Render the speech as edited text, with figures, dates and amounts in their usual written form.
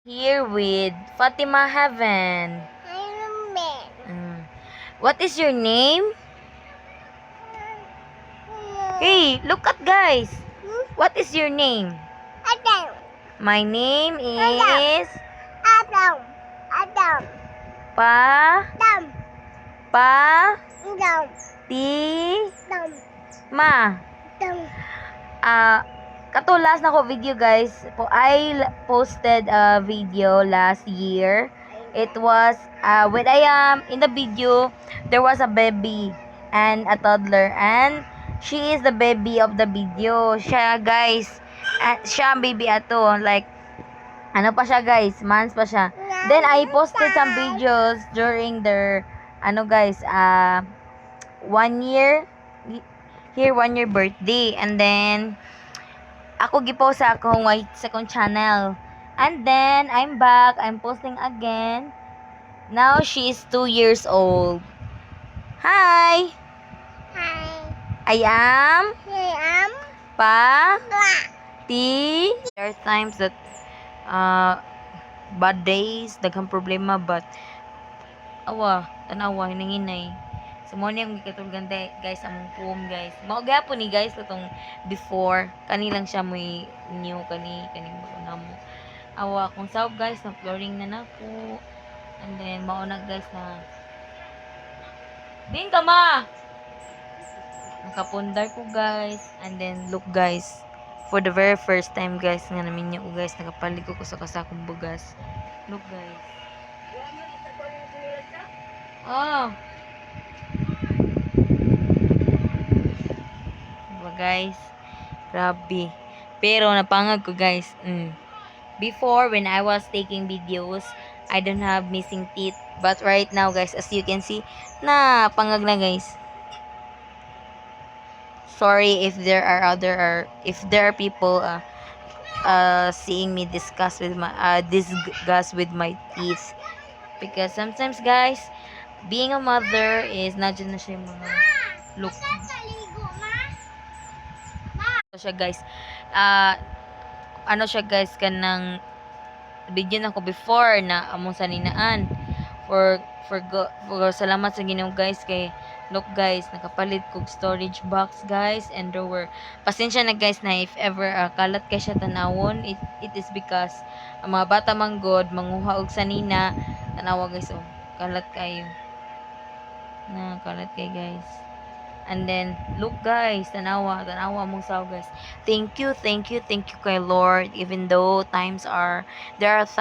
Here with Fatima Heaven. What is your name? Hey, look at guys. What is your name? Adam. My name is Adam. Adam. Pa Adam. Pa Adam. Ti Adam. Ma. Adam. Katulas na ko video guys. I posted a video last year. It was when I am in the video, there was a baby and a toddler, and she is the baby of the video. Siya guys, siya ang baby ato, like ano pa siya guys, months pa siya. Then I posted some videos during their 1 year here 1 year birthday, and then ako gipost sa akong channel. And then I'm back. I'm posting again. Now she is 2 years old. Hi. Hi. I am I am Pa Black. Ti. There are times that bad days, daghang problema, but tanawa hinanginay. So mo niyang gikatulgan guys among poem guys. Mao gyapon ni guys katong before kani lang siya moy new kani mo mo. Kung sawb guys na flooring na nako. And then mao na guys na din ka ma. Nakapundar ko guys, and then look guys. For the very first time guys nga namin niyo guys nakapalig ko sa kasakong bugas. Look guys. Oh. Diba guys? Grabe. Pero napangag ko guys. Before, when I was taking videos, I don't have missing teeth. But right now guys, as you can see, pangag na guys. Sorry if there are people seeing me discuss with my teeth, because sometimes guys, being a mother is not just na siya yung mga look. Siya guys, ano siya guys, kanang video na ko before na among saninaan for salamat sa Ginoo guys, kay look guys, nakapalit kog storage box guys and drawer. Pasensya na guys na if ever kalat kay siya tanawon, it is because ang mga bata manggod manguha og sanina, tanawa guys, kalat kayo na kalat kay guys. And then look guys, tanawa mong saw guys. Thank you kay Lord, even though there are times